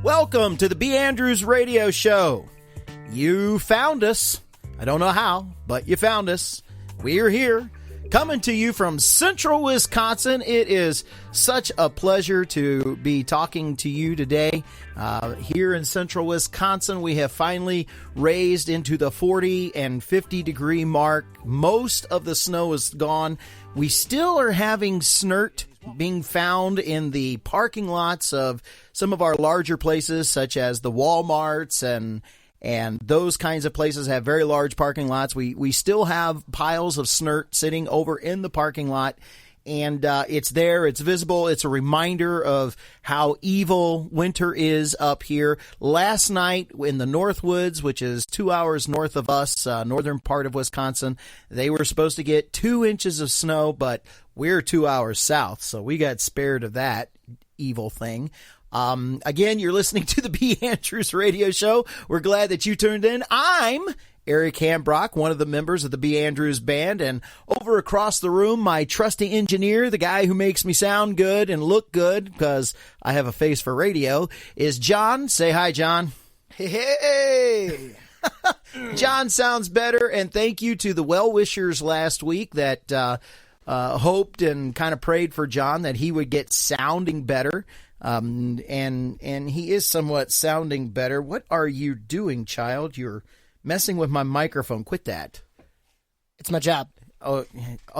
Welcome to the B. Andrews Radio Show. You found us. I don't know how, but you found us. We're here, coming to you from central Wisconsin. It is such a pleasure to be talking to you today. Here in central Wisconsin, we have finally raised into the 40 and 50 degree mark. Most of the snow is gone. We still are having snert being found in the parking lots of some of our larger places, such as the Walmarts and those kinds of places have very large parking lots. We still have piles of snert sitting over in the parking lot, and it's there. It's visible. It's a reminder of how evil winter is up here. Last night in the Northwoods, which is 2 hours north of us, northern part of Wisconsin, they were supposed to get 2 inches of snow, but we're 2 hours south, so we got spared of that evil thing. Again, you're listening to the B. Andrews Radio Show. We're glad that you tuned in. I'm Eric Hambrock, one of the members of the B. Andrews Band, and over across the room, my trusty engineer, the guy who makes me sound good and look good, because I have a face for radio, is John. Say hi, John. Hey! John sounds better, and thank you to the well-wishers last week that hoped and kind of prayed for John that he would get sounding better. And he is somewhat sounding better. What are you doing, child? You're messing with my microphone. Quit that. It's my job. Oh,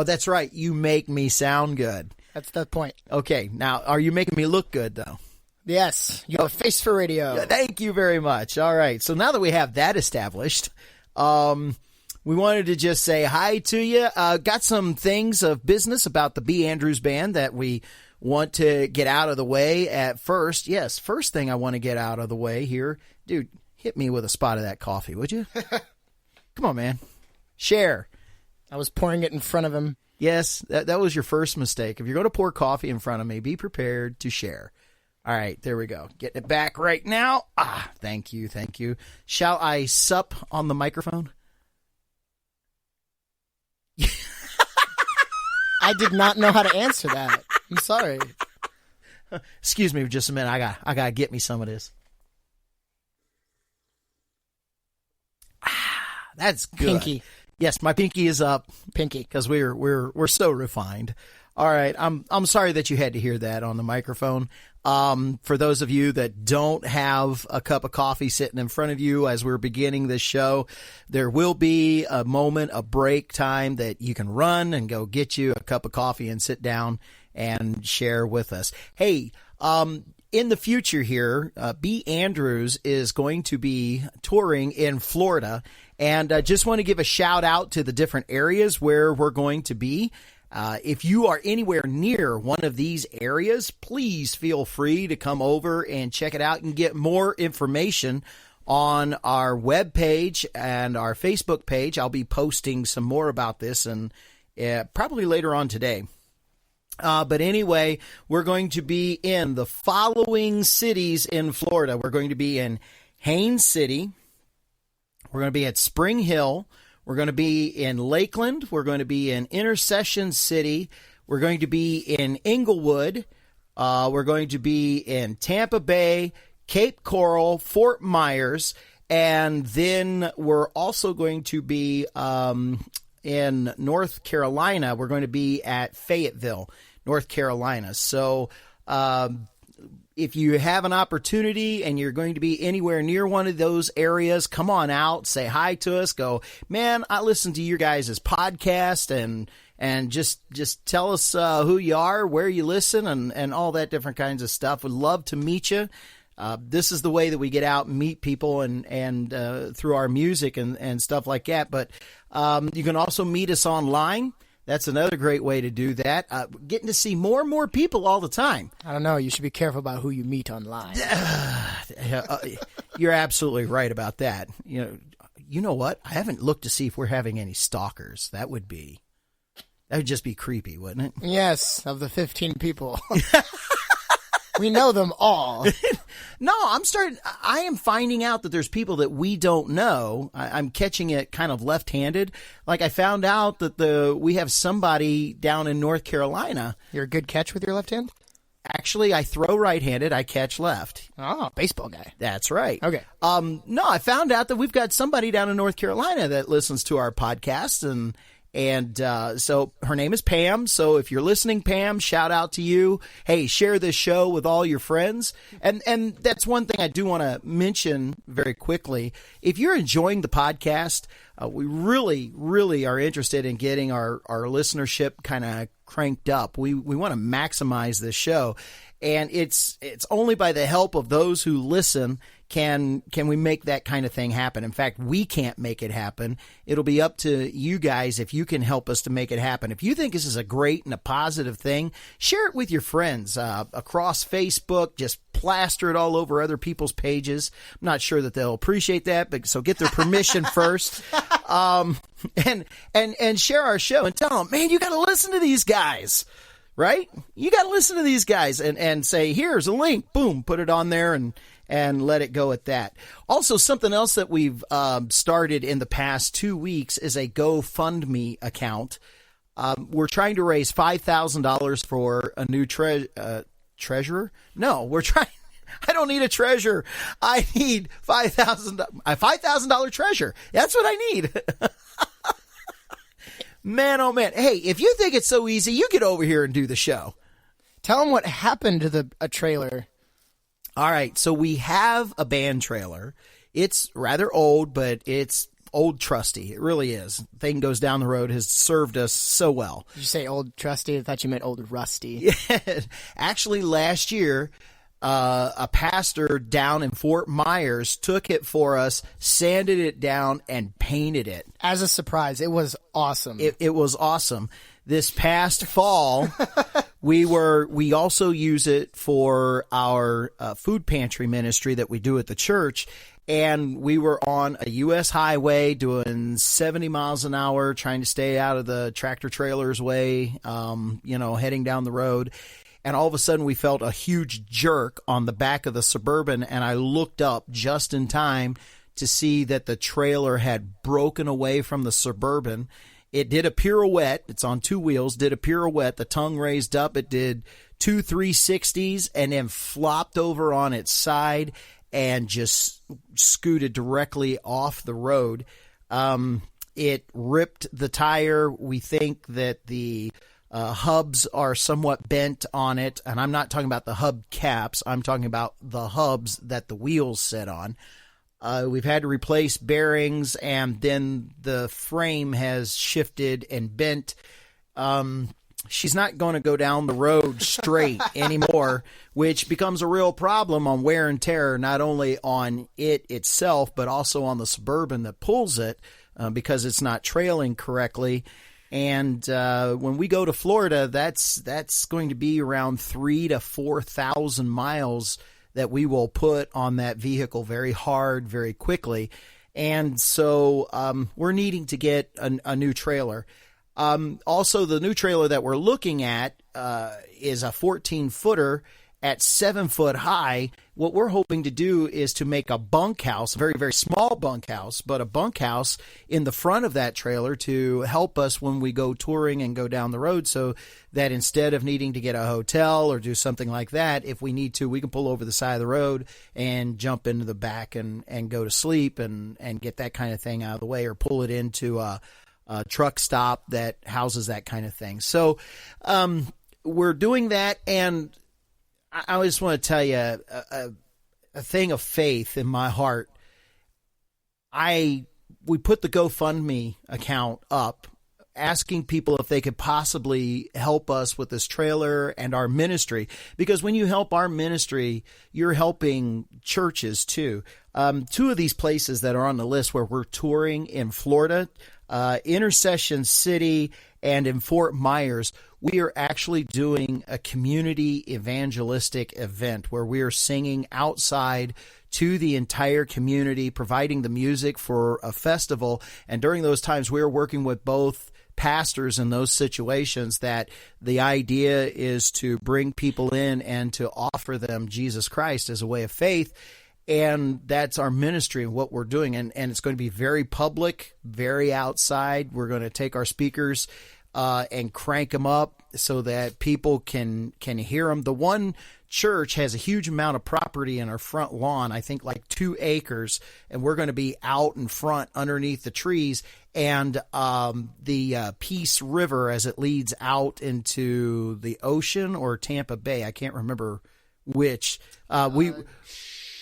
that's right. You make me sound good. That's the point. Okay. Now, are you making me look good, though? Yes. You have a face for radio. Yeah, thank you very much. All right. So now that we have that established, we wanted to just say hi to you. Got some things of business about the B. Andrews Band that we want to get out of the way at first. Yes, first thing I want to get out of the way here. Dude, hit me with a spot of that coffee, would you? Come on, man. Share. I was pouring it in front of him. Yes, that was your first mistake. If you're going to pour coffee in front of me, be prepared to share. All right, there we go. Getting it back right now. Thank you, thank you. Shall I sup on the microphone? I did not know how to answer that. I'm sorry. Excuse me for just a minute. I got to get me some of this. That's good. Pinky. Yes, my pinky is up. Pinky. Because we're so refined. All right, I'm sorry that you had to hear that on the microphone. For those of you that don't have a cup of coffee sitting in front of you as we're beginning this show, there will be a moment, a break time that you can run and go get you a cup of coffee and sit down and share with us. Hey, in the future here, B. Andrews is going to be touring in Florida, and I just want to give a shout out to the different areas where we're going to be. If you are anywhere near one of these areas, please feel free to come over and check it out and get more information on our webpage and our Facebook page. I'll be posting some more about this and probably later on today. But anyway, we're going to be in the following cities in Florida. We're going to be in Haines City. We're going to be at Spring Hill. We're going to be in Lakeland. We're going to be in Intercession City. We're going to be in Inglewood. We're going to be in Tampa Bay, Cape Coral, Fort Myers, and then we're also going to be in North Carolina. We're going to be at Fayetteville, North Carolina. So if you have an opportunity and you're going to be anywhere near one of those areas, come on out, say hi to us, go, man, I listen to your guys' podcast, and just tell us who you are, where you listen, and all that different kinds of stuff. We'd love to meet you. This is the way that we get out and meet people and through our music and stuff like that. But you can also meet us online. That's another great way to do that. Getting to see more and more people all the time. I don't know. You should be careful about who you meet online. You're absolutely right about that. You know what? I haven't looked to see if we're having any stalkers. That would just be creepy, wouldn't it? Yes, of the 15 people. We know them all. No, I am finding out that there's people that we don't know. I'm catching it kind of left-handed. Like I found out that we have somebody down in North Carolina. You're a good catch with your left hand? Actually, I throw right-handed. I catch left. Oh, baseball guy. That's right. Okay. No, I found out that we've got somebody down in North Carolina that listens to our podcast, and so her name is Pam. So if you're listening, Pam, shout out to you. Hey, share this show with all your friends. And that's one thing I do want to mention very quickly. If you're enjoying the podcast, we really, really are interested in getting our listenership kind of cranked up. We want to maximize this show. And it's only by the help of those who listen can we make that kind of thing happen. In fact, we can't make it happen. It'll be up to you guys if you can help us to make it happen. If you think this is a great and a positive thing, share it with your friends across Facebook. Just plaster it all over other people's pages. I'm not sure that they'll appreciate that, but so get their permission first. And share our show and tell them, man, you got to listen to these guys. Right? You got to listen to these guys and say, here's a link. Boom, put it on there and let it go at that. Also, something else that we've started in the past 2 weeks is a GoFundMe account. We're trying to raise $5,000 for a new treasurer. No, we're trying. I don't need a treasurer. I need $5,000. A $5,000 treasure. That's what I need. Man, oh man. Hey, if you think it's so easy, you get over here and do the show. Tell them what happened to a trailer. All right, so we have a band trailer. It's rather old, but it's old trusty. It really is. Thing goes down the road, has served us so well. Did you say old trusty? I thought you meant old rusty. Yeah. Actually, last year, a pastor down in Fort Myers took it for us, sanded it down, and painted it. As a surprise, it was awesome. It was awesome. This past fall, we also use it for our food pantry ministry that we do at the church. And we were on a U.S. highway doing 70 miles an hour, trying to stay out of the tractor trailer's way, heading down the road. And all of a sudden we felt a huge jerk on the back of the Suburban, and I looked up just in time to see that the trailer had broken away from the Suburban. It did a pirouette. It's on two wheels, did a pirouette. The tongue raised up. It did 2 360s and then flopped over on its side and just scooted directly off the road. It ripped the tire. We think that the hubs are somewhat bent on it, and I'm not talking about the hub caps. I'm talking about the hubs that the wheels sit on. We've had to replace bearings, and then the frame has shifted and bent. She's not going to go down the road straight anymore, which becomes a real problem on wear and tear, not only on it itself, but also on the Suburban that pulls it because it's not trailing correctly. And when we go to Florida, that's going to be around 3,000 to 4,000 miles that we will put on that vehicle very hard, very quickly. And so we're needing to get a new trailer. Also, the new trailer that we're looking at is a 14-footer at 7 foot high. What we're hoping to do is to make a bunkhouse, a very, very small bunkhouse, but a bunkhouse in the front of that trailer to help us when we go touring and go down the road, so that instead of needing to get a hotel or do something like that, if we need to, we can pull over the side of the road and jump into the back and go to sleep and get that kind of thing out of the way, or pull it into a truck stop that houses that kind of thing. So we're doing that, and I just want to tell you a thing of faith in my heart. We put the GoFundMe account up, asking people if they could possibly help us with this trailer and our ministry. Because when you help our ministry, you're helping churches too. Two of these places that are on the list where we're touring in Florida, Intercession City and in Fort Myers, we are actually doing a community evangelistic event where we are singing outside to the entire community, providing the music for a festival. And during those times, we are working with both pastors in those situations, that the idea is to bring people in and to offer them Jesus Christ as a way of faith. And that's our ministry and what we're doing. And it's going to be very public, very outside. We're going to take our speakers and crank them up so that people can hear them. The one church has a huge amount of property in our front lawn, I think like 2 acres, and we're going to be out in front underneath the trees. And the Peace River, as it leads out into the ocean or Tampa Bay, I can't remember which.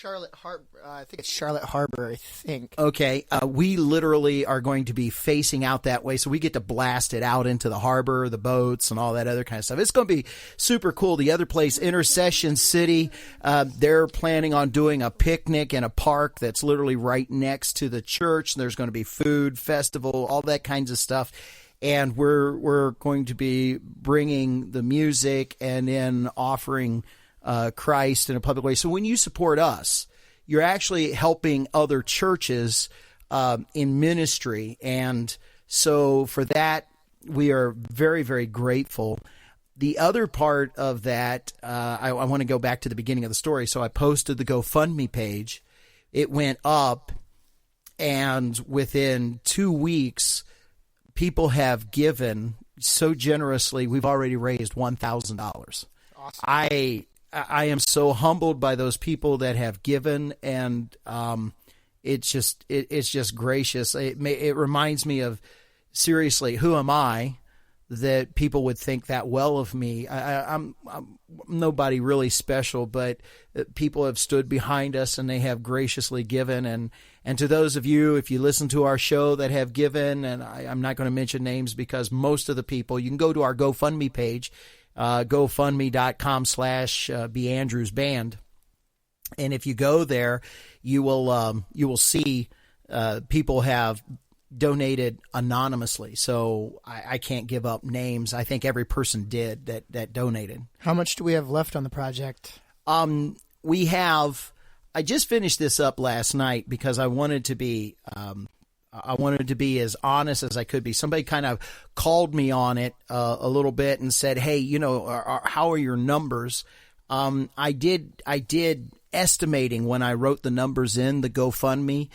Charlotte Harbor. I think it's Charlotte Harbor, I think. Okay. We literally are going to be facing out that way, so we get to blast it out into the harbor, the boats, and all that other kind of stuff. It's going to be super cool. The other place, Intercession City, they're planning on doing a picnic in a park that's literally right next to the church. There's going to be food, festival, all that kinds of stuff. And we're going to be bringing the music and then offering Christ in a public way. So when you support us, you're actually helping other churches in ministry. And so for that, we are very, very grateful. The other part of that, I want to go back to the beginning of the story. So I posted the GoFundMe page. It went up, and within 2 weeks, people have given so generously. We've already raised $1,000. Awesome. I am so humbled by those people that have given, and it's just gracious. It reminds me of, seriously, who am I that people would think that well of me? I'm nobody really special, but people have stood behind us and they have graciously given. And to those of you, if you listen to our show, that have given, and I'm not going to mention names because most of the people, you can go to our GoFundMe page, GoFundMe.com/BeAndrewsBand. And if you go there, you will see people have donated anonymously. So I can't give up names. I think every person did that donated. How much do we have left on the project? We have. I just finished this up last night because I wanted to be. I wanted to be as honest as I could be. Somebody kind of called me on it a little bit and said, "Hey, how are your numbers?" I did estimating when I wrote the numbers in the GoFundMe.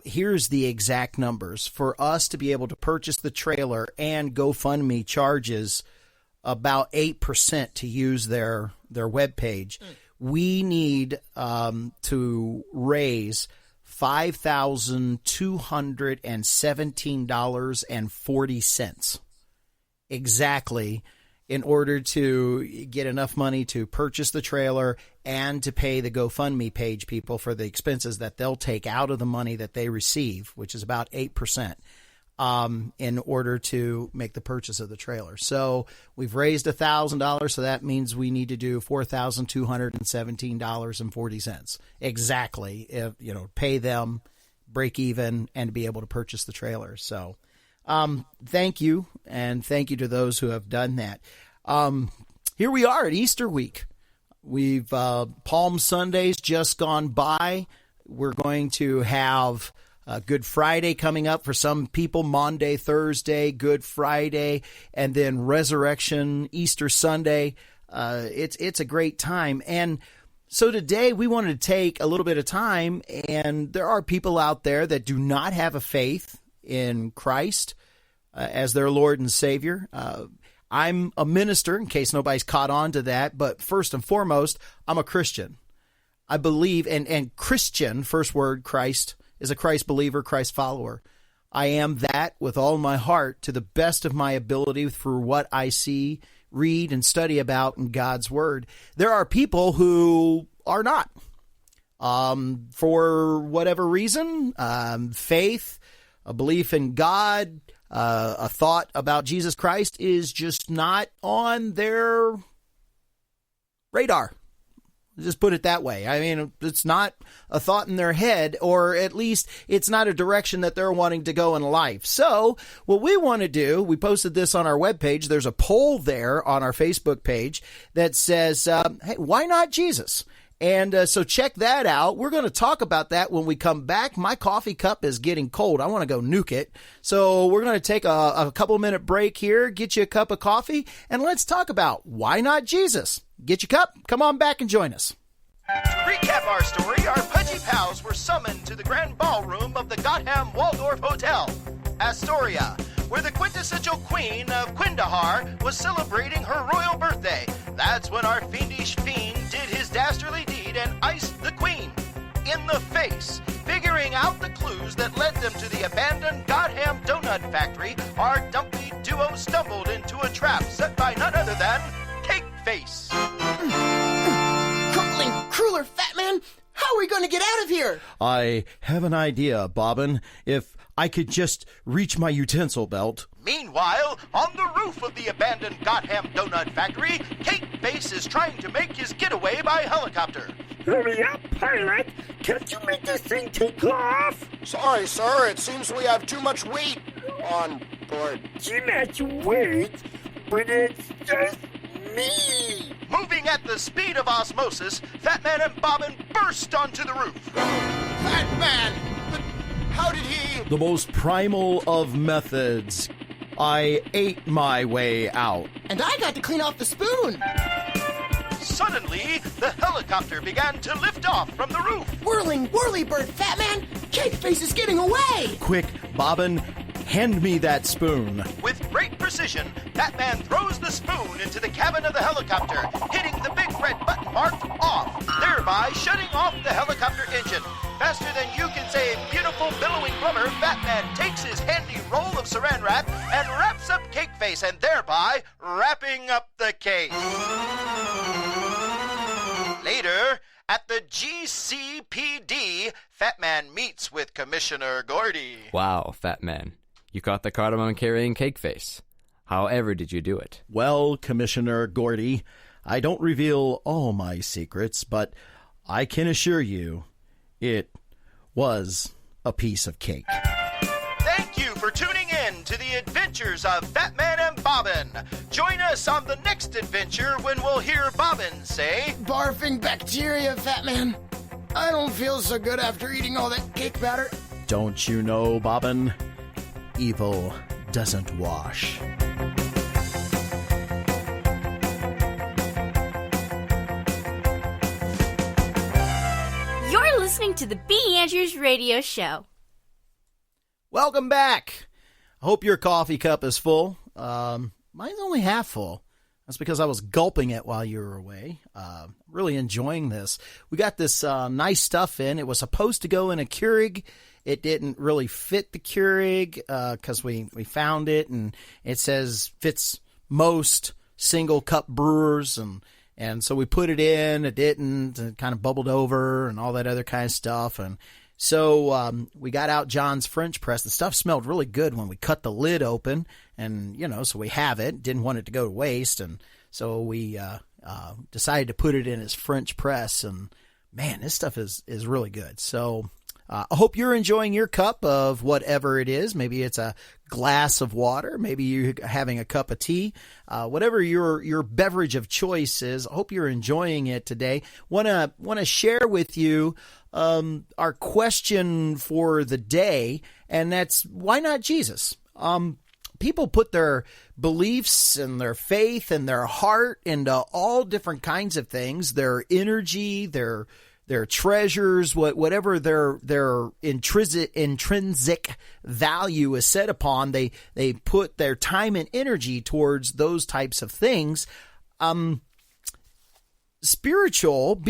Here's the exact numbers. For us to be able to purchase the trailer, and GoFundMe charges about 8% to use their webpage. We need to raise $5,217.40 exactly in order to get enough money to purchase the trailer and to pay the GoFundMe page people for the expenses that they'll take out of the money that they receive, which is about 8%, in order to make the purchase of the trailer. So we've raised $1,000, so that means we need to do $4,217.40 exactly, pay them, break even, and to be able to purchase the trailer. So thank you, and thank you to those who have done that. Here we are at Easter week. We've Palm Sunday's just gone by. We're going to have Good Friday coming up for some people, Maundy, Thursday, Good Friday, and then Resurrection, Easter Sunday. It's a great time. And so today we wanted to take a little bit of time, and there are people out there that do not have a faith in Christ as their Lord and Savior. I'm a minister, in case nobody's caught on to that, but first and foremost, I'm a Christian. I believe, and Christian, first word, Christ, is a Christ believer, Christ follower. I am that with all my heart to the best of my ability through what I see, read, and study about in God's Word. There are people who are not. For whatever reason, faith, a belief in God, a thought about Jesus Christ is just not on their radar. Just put it that way. I mean, it's not a thought in their head, or at least it's not a direction that they're wanting to go in life. So what we want to do, we posted this on our webpage. There's a poll there on our Facebook page that says, hey, why not Jesus? And so check that out. We're going to talk about that when we come back. My coffee cup is getting cold. I want to go nuke it. So we're going to take a couple-minute break here, get you a cup of coffee, and let's talk about why not Jesus. Get your cup, come on back and join us. To recap our story, our pudgy pals were summoned to the grand ballroom of the Gottham Waldorf Hotel, Astoria, where the quintessential queen of Quindahar was celebrating her royal birthday. That's when our fiendish fiend did his dastardly deed and iced the queen in the face. Figuring out the clues that led them to the abandoned Godham Donut Factory, our dumpy duo stumbled into a trap set by none other than Cake Face. Crumbling cruller, Fatman! How are we going to get out of here? I have an idea, Bobbin. If I could just reach my utensil belt. Meanwhile, on the roof of the abandoned Godham Donut Factory, Cake Face is trying to make his getaway by helicopter. Hurry up, pilot! Can't you make this thing take off? Sorry, sir. It seems we have too much weight on board. Too much weight, but it's just me. Moving at the speed of osmosis, Fatman and Bobbin burst onto the roof. Fatman! But how did he... The most primal of methods. I ate my way out. And I got to clean off the spoon. Suddenly, the helicopter began to lift off from the roof. Whirling whirly-bird, Fatman! Cake Face is getting away! Quick, Bobbin, hand me that spoon. With great precision, Batman throws the spoon into the cabin of the helicopter, hitting the big red button marked off, thereby shutting off the helicopter engine. Faster than you can say a beautiful billowing blubber, Batman takes his handy roll of saran wrap and wraps up Cake Face, and thereby wrapping up the cake. Later, at the GCPD, Fatman meets with Commissioner Gordy. Wow, Fatman. You caught the cardamom carrying Cake Face. However did you do it? Well, Commissioner Gordy, I don't reveal all my secrets, but I can assure you it was a piece of cake. Thank you for tuning in to the adventures of Fatman and Bobbin. Join us on the next adventure when we'll hear Bobbin say, Barfing bacteria, Fatman. I don't feel so good after eating all that cake batter. Don't you know, Bobbin? Evil doesn't wash. You're listening to the B. Andrews Radio Show. Welcome back. I hope your coffee cup is full. Mine's only half full. That's because I was gulping it while you were away. Really enjoying this. We got this nice stuff in. It was supposed to go in a Keurig. It didn't really fit the Keurig because we found it, and it says fits most single cup brewers, and so we put it in. It didn't. It kind of bubbled over and all that other kind of stuff. And so we got out John's French press. The stuff smelled really good when we cut the lid open, and so we have it. Didn't want it to go to waste, and so we decided to put it in his French press. And man, this stuff is really good. So I hope you're enjoying your cup of whatever it is. Maybe it's a glass of water. Maybe you're having a cup of tea. Whatever your beverage of choice is, I hope you're enjoying it today. Want to share with you our question for the day, and that's, why not Jesus? People put their beliefs and their faith and their heart into all different kinds of things, their energy, their treasures, whatever their intrinsic value is set upon, they put their time and energy towards those types of things. Being spiritual,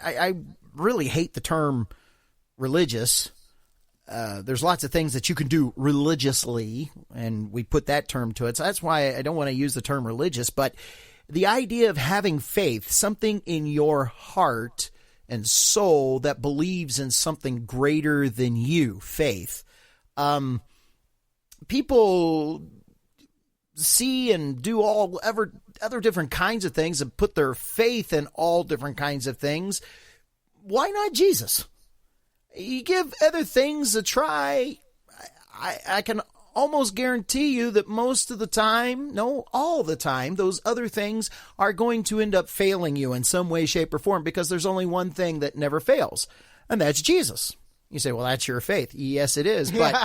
I really hate the term religious. There's lots of things that you can do religiously, and we put that term to it. So that's why I don't want to use the term religious, but the idea of having faith, something in your heart and soul that believes in something greater than you, faith. People see and do all other different kinds of things and put their faith in all different kinds of things. Why not Jesus? You give other things a try. I can almost guarantee you that most of the time, no, all the time, those other things are going to end up failing you in some way, shape, or form, because there's only one thing that never fails, and that's Jesus. You say, well, that's your faith. Yes, it is. But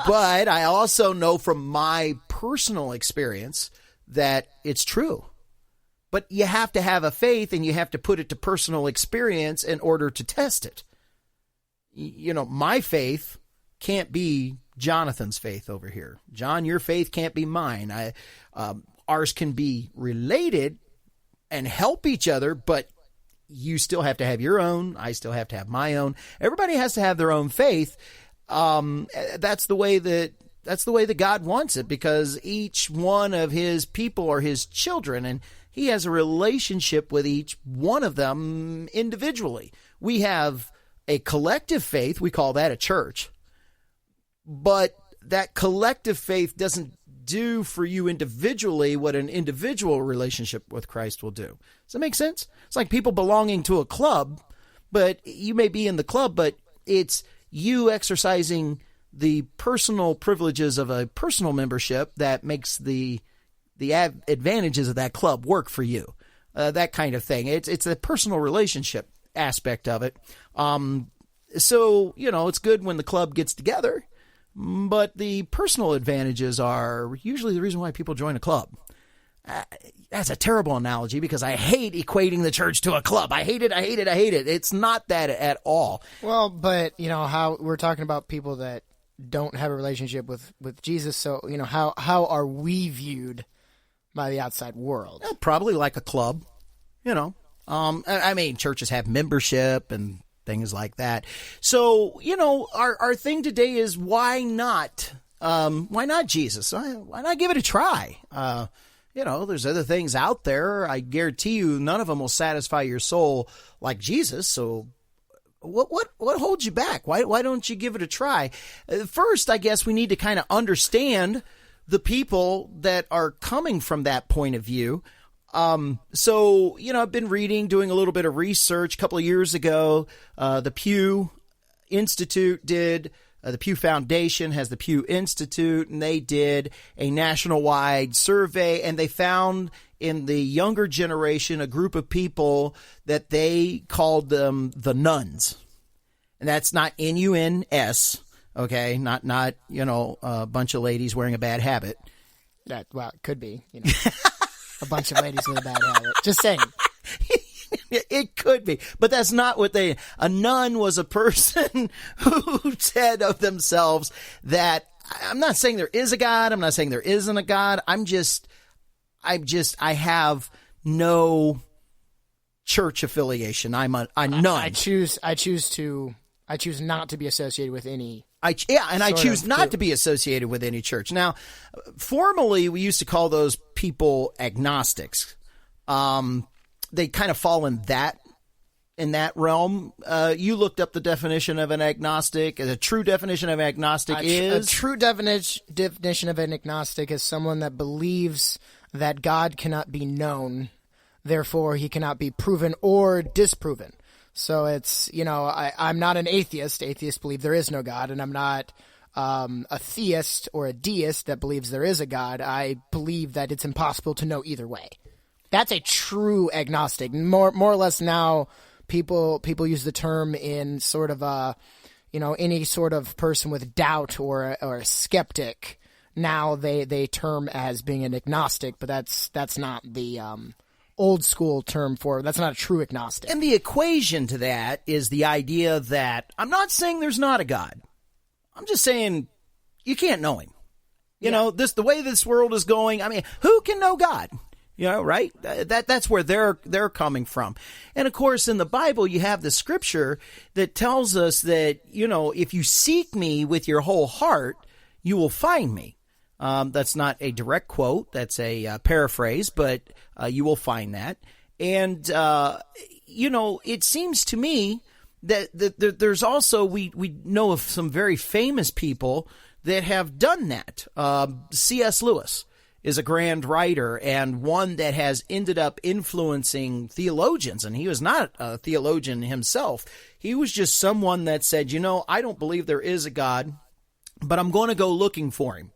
I also know from my personal experience that it's true. But you have to have a faith, and you have to put it to personal experience in order to test it. My faith can't be Jonathan's faith over here. John, your faith can't be mine. Ours can be related and help each other, but you still have to have your own. I still have to have my own. Everybody has to have their own faith. That's the way that God wants it, because each one of his people are his children, and he has a relationship with each one of them individually. We have a collective faith. We call that a church. But that collective faith doesn't do for you individually what an individual relationship with Christ will do. Does that make sense? It's like people belonging to a club, but you may be in the club, but it's you exercising the personal privileges of a personal membership that makes the advantages of that club work for you. That kind of thing. It's a personal relationship aspect of it. So, it's good when the club gets together, but the personal advantages are usually the reason why people join a club. That's a terrible analogy because I hate equating the church to a club. I hate it. It's not that at all. Well, but, how we're talking about people that don't have a relationship with Jesus. So, how are we viewed by the outside world? Probably like a club, churches have membership and things like that. So, our thing today is why not Jesus? Why not give it a try? There's other things out there. I guarantee you none of them will satisfy your soul like Jesus. So what holds you back? Why don't you give it a try? First, I guess we need to kind of understand the people that are coming from that point of view. So, I've been doing a little bit of research. A couple of years ago, the Pew Institute did, the Pew Foundation has the Pew Institute, and they did a national-wide survey, and they found in the younger generation a group of people that they called them the nuns. And that's not N-U-N-S, okay? Not a bunch of ladies wearing a bad habit. It could be, a bunch of ladies with a bad habit. Just saying. It could be, but that's not what a nun was a person who said of themselves that I'm not saying there is a God. I'm not saying there isn't a God. I have no church affiliation. I'm none. I choose not to be associated with any. I choose not to be associated with any church. Now, formally, we used to call those people agnostics. They kind of fall in that realm. You looked up the definition of an agnostic. The true definition of agnostic is? A true definition of an agnostic is someone that believes that God cannot be known, therefore he cannot be proven or disproven. So it's, I'm not an atheist. Atheists believe there is no God, and I'm not a theist or a deist that believes there is a God. I believe that it's impossible to know either way. That's a true agnostic. More or less now, people use the term in sort of any sort of person with doubt or a skeptic. Now they term as being an agnostic, but that's not the old school term for. That's not a true agnostic. And the equation to that is the idea that I'm not saying there's not a God. I'm just saying you can't know him. The way this world is going. I mean, who can know God? Right? That's where they're coming from. And of course, in the Bible, you have the scripture that tells us that, if you seek me with your whole heart, you will find me. That's not a direct quote. That's a paraphrase, but you will find that. And, it seems to me that there's also, we know of some very famous people that have done that. C.S. Lewis is a grand writer and one that has ended up influencing theologians. And he was not a theologian himself. He was just someone that said, I don't believe there is a God, but I'm going to go looking for him.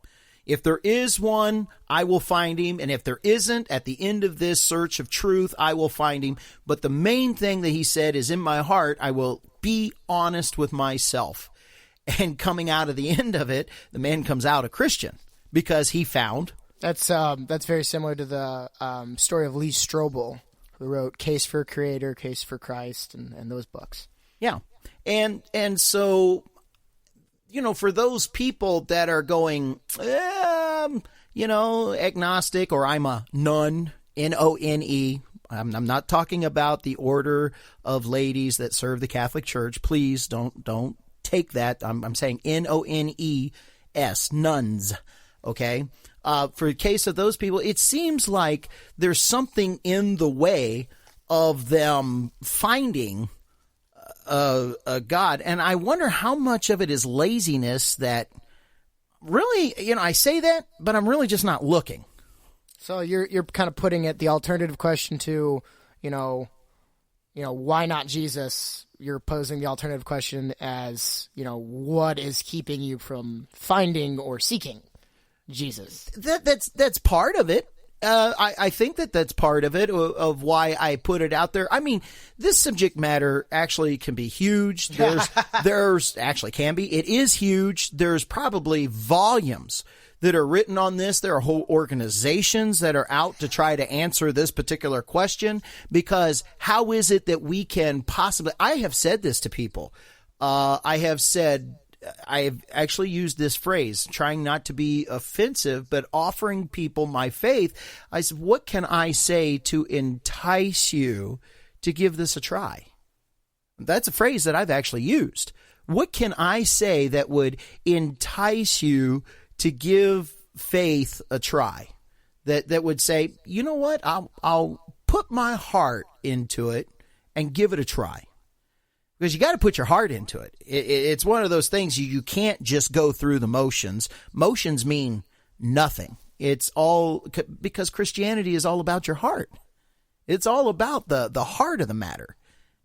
If there is one, I will find him. And if there isn't, at the end of this search of truth, I will find him. But the main thing that he said is, in my heart, I will be honest with myself. And coming out of the end of it, the man comes out a Christian because he found. That's very similar to the story of Lee Strobel, who wrote Case for Creator, Case for Christ, and those books. Yeah. And so for those people that are going, agnostic, or I'm a none, None. I'm not talking about the order of ladies that serve the Catholic Church. Please don't take that. I'm saying Nones, nuns. Okay. For the case of those people, it seems like there's something in the way of them finding a God. And I wonder how much of it is laziness that really, I say that, but I'm really just not looking. So you're kind of putting it, the alternative question to, why not Jesus? You're posing the alternative question as, what is keeping you from finding or seeking Jesus? That's part of it. I think that's part of it, of why I put it out there. I mean, this subject matter actually can be huge. There's actually can be. It is huge. There's probably volumes that are written on this. There are whole organizations that are out to try to answer this particular question, because how is it that we can possibly, I have said this to people. I have actually used this phrase, trying not to be offensive, but offering people my faith. I said, what can I say to entice you to give this a try? That's a phrase that I've actually used. What can I say that would entice you to give faith a try? That would say, you know what, I'll put my heart into it and give it a try. Because you got to put your heart into it. It's one of those things you can't just go through the motions. Motions mean nothing. It's all because Christianity is all about your heart. It's all about the heart of the matter.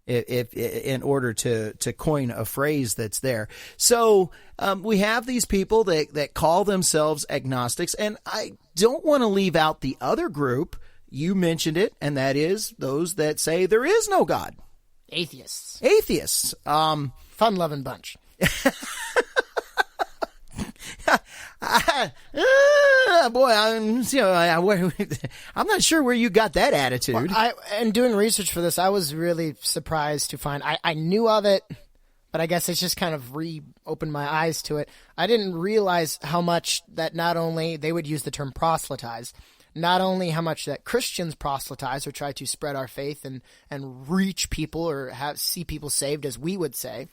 If in order to coin a phrase that's there. So we have these people that call themselves agnostics, and I don't want to leave out the other group. You mentioned it, and that is those that say there is no God. Atheists. Fun-loving bunch. Boy, I'm not sure where you got that attitude. Well, in doing research for this, I was really surprised to find, I knew of it, but I guess it's just kind of reopened my eyes to it. I didn't realize how much that not only they would use the term proselytize, not only how much that Christians proselytize or try to spread our faith and reach people or see people saved, as we would say,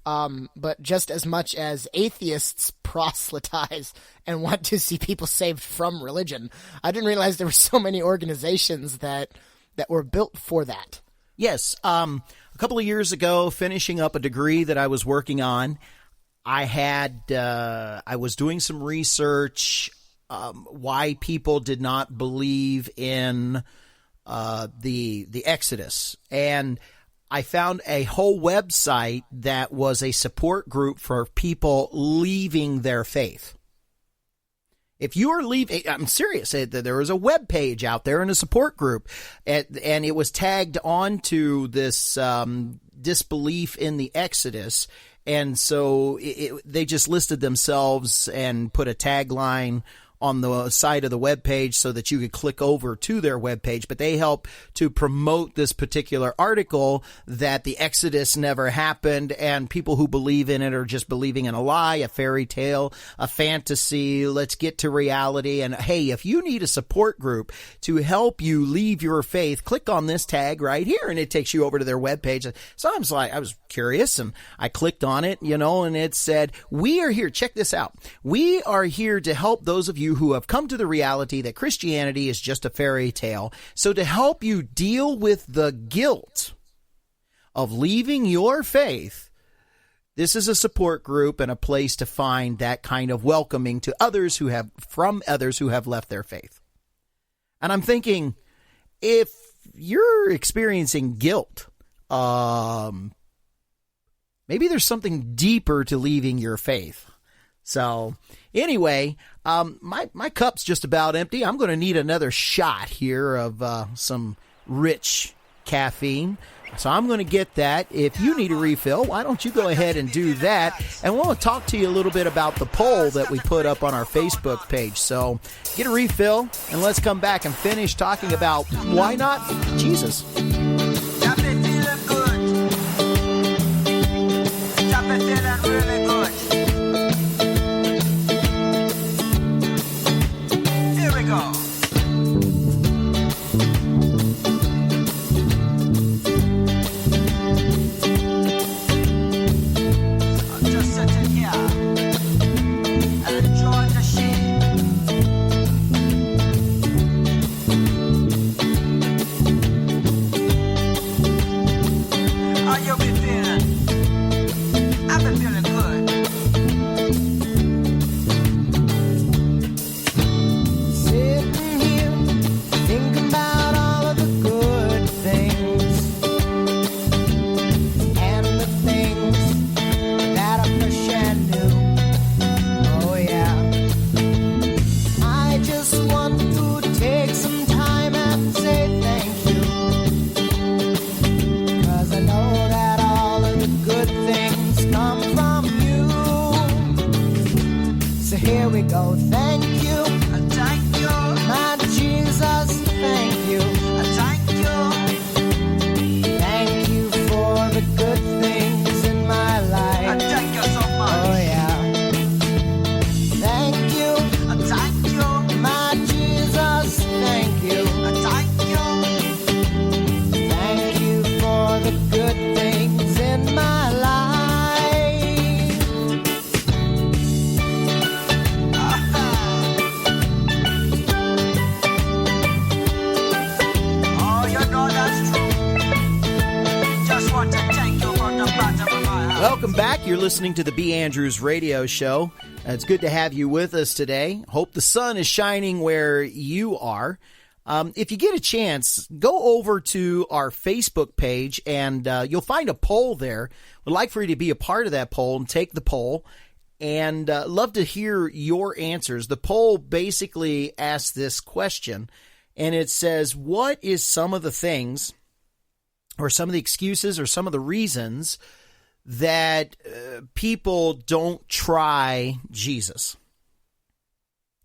but just as much as atheists proselytize and want to see people saved from religion. I didn't realize there were so many organizations that were built for that. Yes. A couple of years ago, finishing up a degree that I was working on, I was doing some research why people did not believe in the Exodus, and I found a whole website that was a support group for people leaving their faith. If you are leaving, I'm serious, there was a web page out there in a support group, and it was tagged onto this disbelief in the Exodus, and so they just listed themselves and put a tagline on the side of the webpage so that you could click over to their webpage. But they help to promote this particular article that the Exodus never happened, and people who believe in it are just believing in a lie, a fairy tale, a fantasy. Let's get to reality. And hey, if you need a support group to help you leave your faith, click on this tag right here, and it takes you over to their webpage. So I was curious, and I clicked on it, and it said, we are here. Check this out. We are here to help those of you who have come to the reality that Christianity is just a fairy tale. So to help you deal with the guilt of leaving your faith, this is a support group and a place to find that kind of welcoming to others who have left their faith. And I'm thinking, if you're experiencing guilt, maybe there's something deeper to leaving your faith. So anyway, my cup's just about empty. I'm going to need another shot here of some rich caffeine. So I'm going to get that. If you need a refill, why don't you go ahead and do that? And we'll talk to you a little bit about the poll that we put up on our Facebook page. So get a refill, and let's come back and finish talking about why not Jesus. Got me feeling good. Got me feeling really good. Welcome back. You're listening to the B. Andrews Radio Show. It's good to have you with us today. Hope the sun is shining where you are. If you get a chance, go over to our Facebook page and you'll find a poll there. We'd like for you to be a part of that poll and take the poll, and love to hear your answers. The poll basically asks this question, and it says, what is some of the things or some of the excuses or some of the reasons that people don't try Jesus?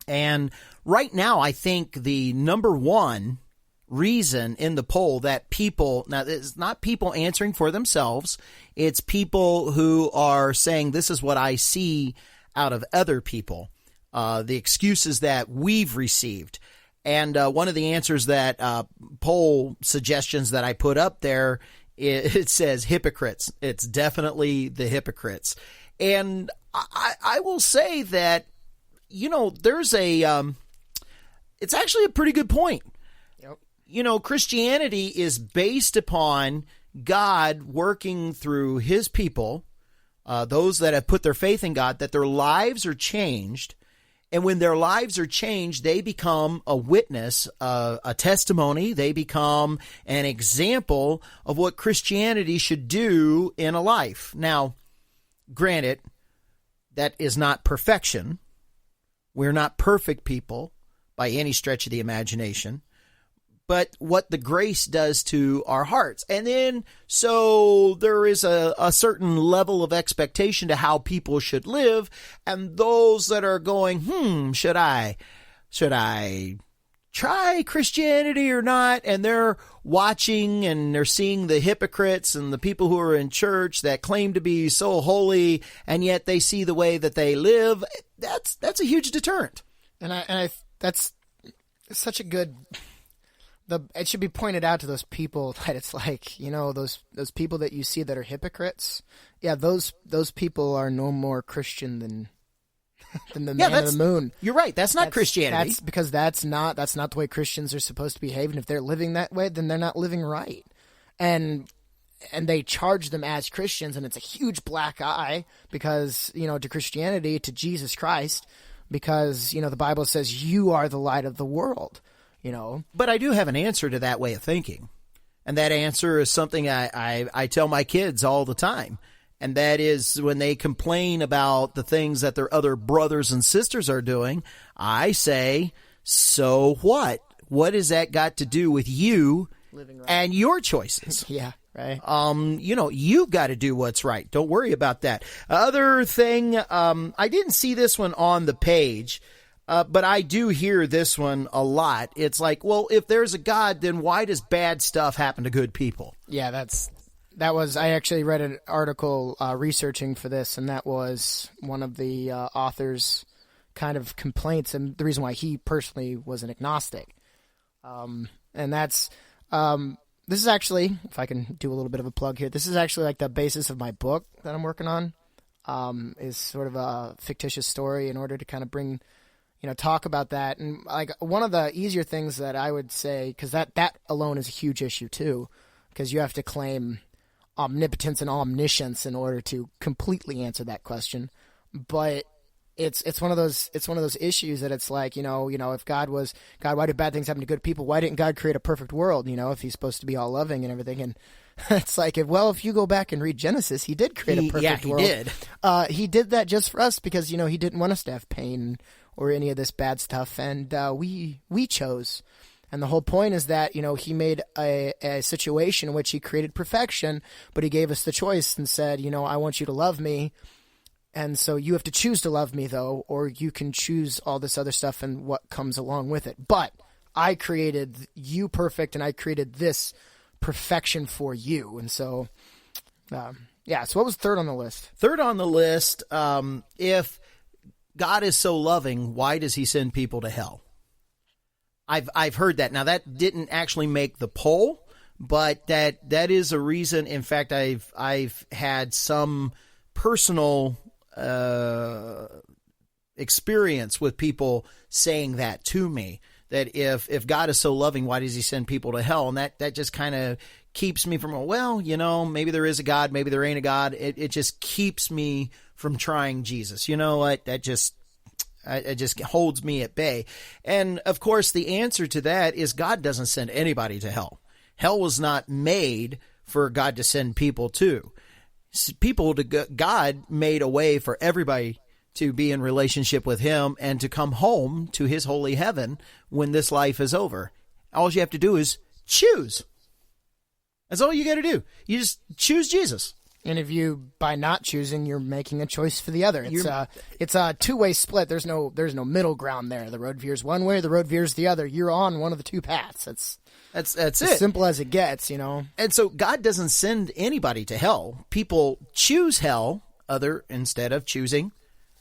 And right now, I think the number one reason in the poll that people, now it's not people answering for themselves, it's people who are saying, this is what I see out of other people, the excuses that we've received. And one of the answers that poll suggestions that I put up there, it says hypocrites. It's definitely the hypocrites. And I will say that, you know, there's it's actually a pretty good point. Yep. You know, Christianity is based upon God working through his people, those that have put their faith in God, that their lives are changed. And when their lives are changed, they become a witness, a testimony. They become an example of what Christianity should do in a life. Now, granted, that is not perfection. We're not perfect people by any stretch of the imagination. But what the grace does to our hearts. And then, so there is a certain level of expectation to how people should live. And those that are going, should I try Christianity or not? And they're watching and they're seeing the hypocrites and the people who are in church that claim to be so holy, and yet they see the way that they live. That's a huge deterrent. And I that's such a good. It should be pointed out to those people that it's like, you know, those people that you see that are hypocrites. Yeah, those people are no more Christian than the man of the moon. You're right. That's not Christianity. That's because that's not the way Christians are supposed to behave. And if they're living that way, then they're not living right. And they charge them as Christians, and it's a huge black eye because, you know, to Christianity, to Jesus Christ, because, you know, the Bible says you are the light of the world. You know, but I do have an answer to that way of thinking. And that answer is something I tell my kids all the time. And that is when they complain about the things that their other brothers and sisters are doing, I say, so what? What has that got to do with you living right and your choices? Yeah, right. You know, you've got to do what's right. Don't worry about that. Other thing, I didn't see this one on the page. But I do hear this one a lot. It's like, well, if there's a God, then why does bad stuff happen to good people? Yeah, I actually read an article researching for this, and that was one of the author's kind of complaints, and the reason why he personally was an agnostic. And that's, this is actually, if I can do a little bit of a plug here, this is actually like the basis of my book that I'm working on, is sort of a fictitious story in order to kind of bring, you know, talk about that. And like one of the easier things that I would say, because that alone is a huge issue too, because you have to claim omnipotence and omniscience in order to completely answer that question. But it's one of those issues that it's like, you know, if God, why do bad things happen to good people? Why didn't God create a perfect world? You know, if he's supposed to be all loving and everything. And it's like, if you go back and read Genesis, he did create a perfect world. He did. He did that just for us because, you know, he didn't want us to have pain or any of this bad stuff, and we chose. And the whole point is that, you know, he made a situation in which he created perfection, but he gave us the choice and said, you know, I want you to love me, and so you have to choose to love me, though, or you can choose all this other stuff and what comes along with it. But I created you perfect, and I created this perfection for you. And so, yeah, so what was third on the list? Third on the list, if God is so loving, why does he send people to hell? I've heard that. Now, that didn't actually make the poll, but that is a reason. In fact, I've had some personal experience with people saying that to me, that if God is so loving, why does he send people to hell? And that just kind of keeps me from, well, maybe there is a God, maybe there ain't a God. It just keeps me from trying Jesus. You know what? It just holds me at bay. And of course, the answer to that is God doesn't send anybody to hell. Hell was not made for God to send people to. God made a way for everybody to be in relationship with him and to come home to his holy heaven when this life is over. All you have to do is choose. That's all you got to do. You just choose Jesus. And if you, by not choosing, you're making a choice for the other. It's a two-way split. There's no middle ground there. The road veers one way, the road veers the other. You're on one of the two paths. That's as simple as it gets, And so God doesn't send anybody to hell. People choose hell instead of choosing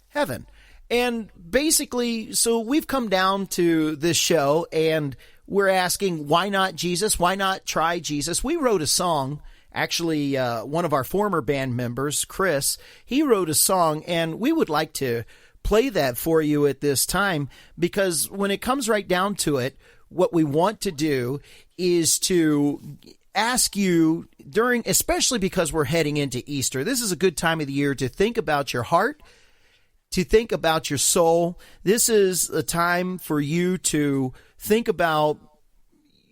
heaven. And basically, so we've come down to this show and we're asking, why not Jesus? Why not try Jesus? We wrote a song. Actually, one of our former band members, Chris, he wrote a song, and we would like to play that for you at this time, because when it comes right down to it, what we want to do is to ask you especially because we're heading into Easter, this is a good time of the year to think about your heart, to think about your soul. This is a time for you to think about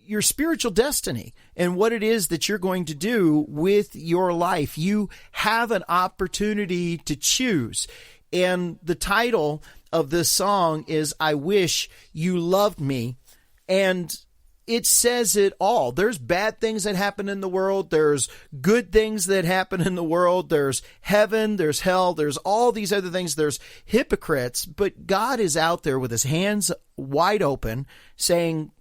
your spiritual destiny and what it is that you're going to do with your life. You have an opportunity to choose. And the title of this song is I Wish You Loved Me. And it says it all. There's bad things that happen in the world. There's good things that happen in the world. There's heaven. There's hell. There's all these other things. There's hypocrites. But God is out there with his hands wide open saying,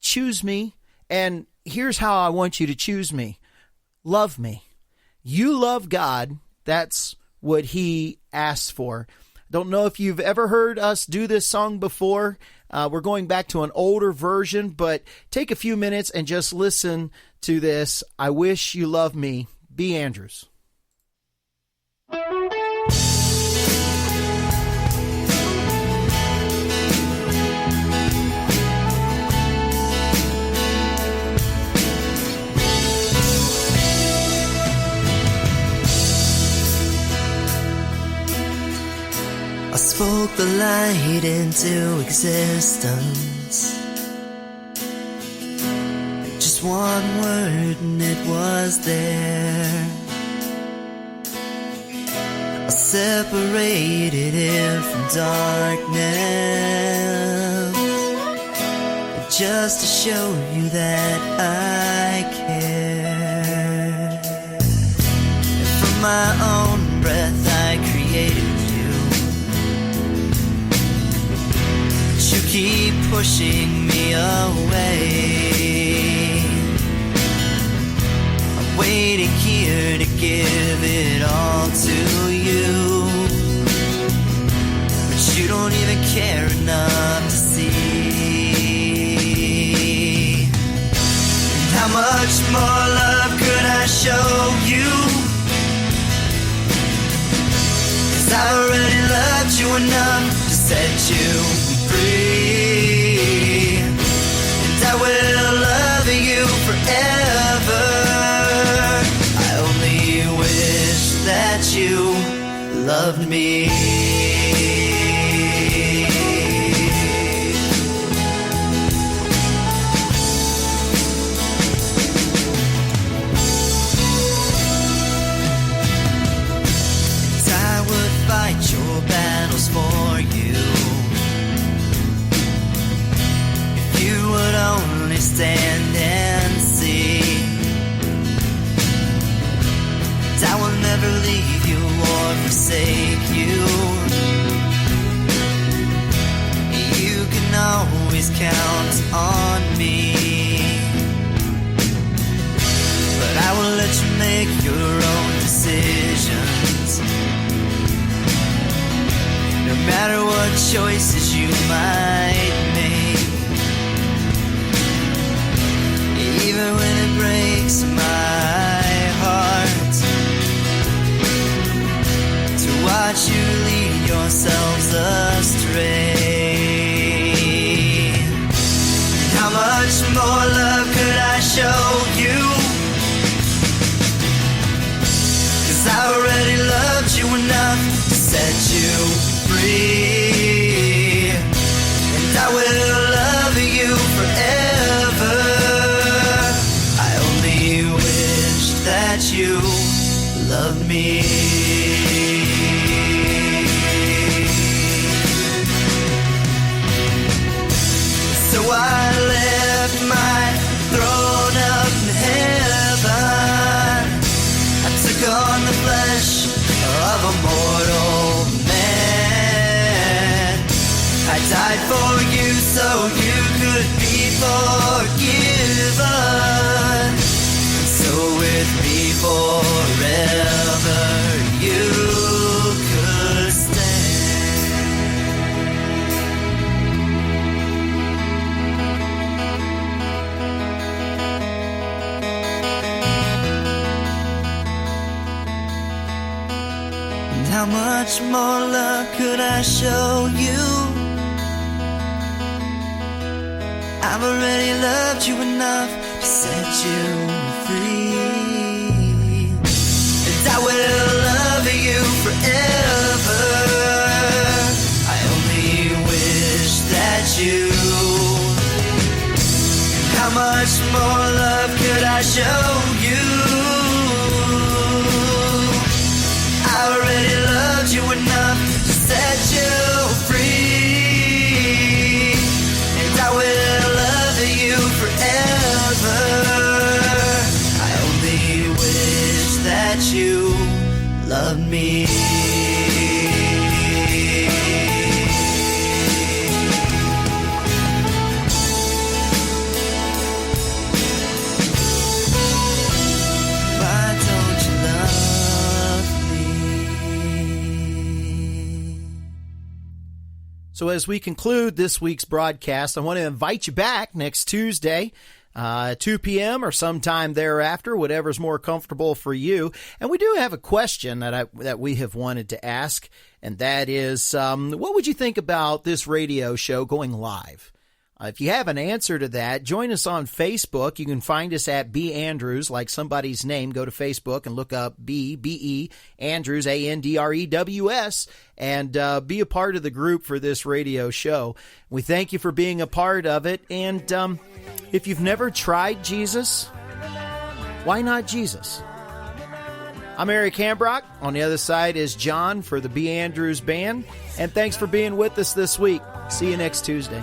choose me. And here's how I want you to choose me. Love me. You love God. That's what he asks for. Don't know if you've ever heard us do this song before. We're going back to an older version, but take a few minutes and just listen to this. I Wish You Loved Me, B. Andrews. I spoke the light into existence. Just one word and it was there. I separated it from darkness, just to show you that I care. And from my own breath I created you. You keep pushing me away. I'm waiting here to give it all to you, but you don't even care enough to see. And how much more love could I show you? 'Cause I already loved you enough to set you free, and I will love you forever. I only wish that you loved me. And I would fight your battles for you. You would only stand and see. And I will never leave you or forsake you. You can always count on me, but I will let you make your own decisions, no matter what choices you might make. Even when it breaks my heart to watch you lead yourselves astray. How much more love could I show you? 'cause I already loved you enough to set you free. And I will love you forever. I only wish that you loved me. So I left my throne up in heaven. I took on the flesh of a mortal man. I died for you so you could be forgiven. So with me forever you could stand. And how much more love could I show you? I've already loved you enough to set you free. And I will love you forever. I only wish that you. How much more love could I show you? I already loved you enough to set you free. And I will love you forever. I only wish that you loved me. Why don't you love me? So as we conclude this week's broadcast, I want to invite you back next Tuesday, 2 p.m. or sometime thereafter, whatever's more comfortable for you. And we do have a question that we have wanted to ask, and that is, what would you think about this radio show going live? If you have an answer to that, join us on Facebook. You can find us at B. Andrews, like somebody's name. Go to Facebook and look up B-E, Andrews, A-N-D-R-E-W-S, and be a part of the group for this radio show. We thank you for being a part of it. And if you've never tried Jesus, why not Jesus? I'm Eric Hambrock. On the other side is John for the B. Andrews Band. And thanks for being with us this week. See you next Tuesday.